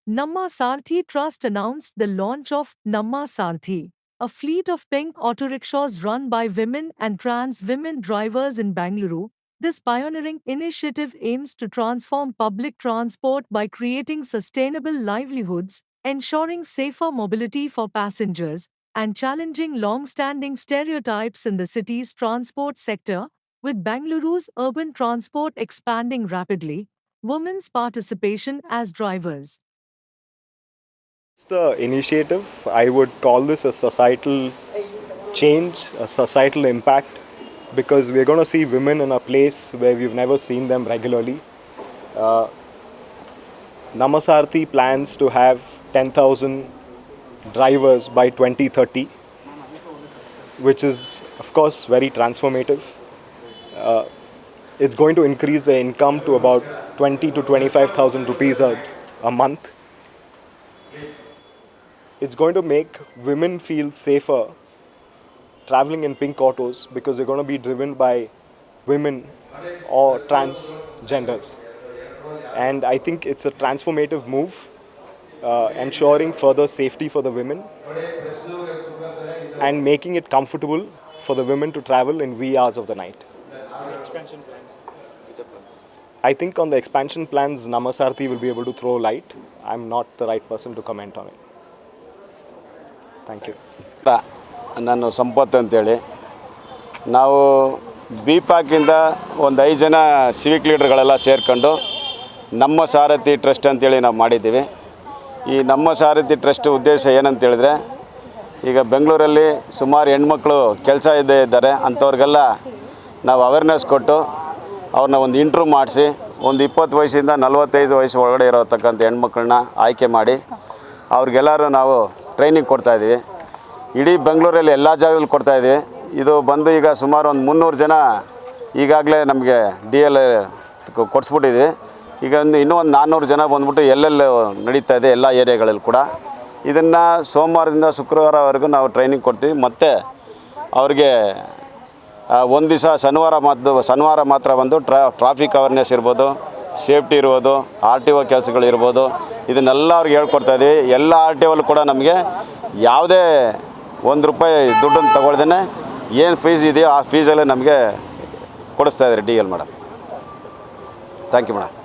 Namma Sarthi Trust announced the launch of Namma Sarthi, a fleet of pink auto rickshaws run by women and trans women drivers in Bangalore. This pioneering initiative aims to transform public transport by creating sustainable livelihoods, ensuring safer mobility for passengers, and challenging long standing stereotypes in the city's transport sector. With Bangaluru's urban transport expanding rapidly, women's participation as drivers. The initiative, I would call this a societal change, a societal impact, because we're going to see women in a place where we've never seen them regularly. Namasarthi plans to have 10,000 drivers by 2030, which is, of course, very transformative. It's going to increase the income to about 20 to 25,000 rupees a month. It's going to make women feel safer traveling in pink autos because they're going to be driven by women or transgenders. And I think it's a transformative move, ensuring further safety for the women and making it comfortable for the women to travel in wee hours of the night. Expansion plans, future plans. I think on the expansion plans, Namasarthi will be able to throw light. I'm not the right person to comment on it. Thank you. ನಾನು ಸಂಪತ್ ಅಂತೇಳಿ ನಾವು ಬಿಪಾಕಿಂದ ಒಂದು 5 ಜನ Civic ಲೀಡರ್ಗಳೆಲ್ಲ ಸೇರಿಕೊಂಡು ನಮ್ಮ ಸಾರಥಿ trust ಅಂತೇಳಿ ನಾವು ಮಾಡಿದ್ದೀವಿ. ಈ ನಮ್ಮ ಸಾರಥಿ ಟ್ರಸ್ಟ್ ಉದ್ದೇಶ ಏನಂತ ಹೇಳಿದ್ರೆ, ಈಗ ಬೆಂಗಳೂರಲ್ಲಿ ಸುಮಾರು ಹೆಣ್ಮಕ್ಳು ಕೆಲಸ ಇದ್ದಾರೆ, ಅಂಥವ್ರಿಗೆಲ್ಲ ನಾವು ಅವೇರ್ನೆಸ್ ಕೊಟ್ಟು ಅವ್ರನ್ನ ಒಂದು ಇಂಟ್ರ್ಯೂ ಮಾಡಿಸಿ ಒಂದು 20 ವಯಸ್ಸಿಂದ 45 ವಯಸ್ಸು ಒಳಗಡೆ ಇರತಕ್ಕಂಥ ಹೆಣ್ಮಕ್ಳನ್ನ ಆಯ್ಕೆ ಮಾಡಿ ಅವ್ರಿಗೆಲ್ಲರೂ ನಾವು ಟ್ರೈನಿಂಗ್ ಕೊಡ್ತಾಯಿದ್ದೀವಿ. ಇಡೀ ಬೆಂಗಳೂರಲ್ಲಿ ಎಲ್ಲ ಜಾಗದಲ್ಲಿ ಕೊಡ್ತಾಯಿದ್ದೀವಿ. ಇದು ಬಂದು ಈಗ ಸುಮಾರು ಒಂದು 300 ಜನ ಈಗಾಗಲೇ ನಮಗೆ DL ಕೊಡಿಸ್ಬಿಟ್ಟಿದ್ವಿ. ಈಗ ಇನ್ನೂ ಒಂದು 400 ಜನ ಬಂದ್ಬಿಟ್ಟು ಎಲ್ಲೆಲ್ಲಿ ನಡೀತಾ ಇದೆ ಎಲ್ಲ ಏರಿಯಾಗಳಲ್ಲಿ ಕೂಡ. ಇದನ್ನು ಸೋಮವಾರದಿಂದ ಶುಕ್ರವಾರವರೆಗೂ ನಾವು ಟ್ರೈನಿಂಗ್ ಕೊಡ್ತೀವಿ. ಮತ್ತು ಅವ್ರಿಗೆ ಒಂದು ದಿವಸ ಶನಿವಾರ ಮಾತ್ರ ಬಂದು ಟ್ರಾಫಿಕ್ ಅವೇರ್ನೆಸ್ ಇರ್ಬೋದು, ಸೇಫ್ಟಿ ಇರ್ಬೋದು, RTO ಕೆಲಸಗಳಿರ್ಬೋದು, ಇದನ್ನೆಲ್ಲ ಅವ್ರಿಗೆ ಹೇಳ್ಕೊಡ್ತಾಯಿದ್ದೀವಿ. ಎಲ್ಲ RTOಲ್ಲೂ ಕೂಡ ನಮಗೆ ಯಾವುದೇ ₹1 ದುಡ್ಡನ್ನು ತಗೊಳ್ದೇ ಏನು ಫೀಸ್ ಇದೆಯೋ ಆ ಫೀಸಲ್ಲೇ ನಮಗೆ ಕೊಡಿಸ್ತಾಯಿದ್ದಾರೆ DL madam. Thank you madam.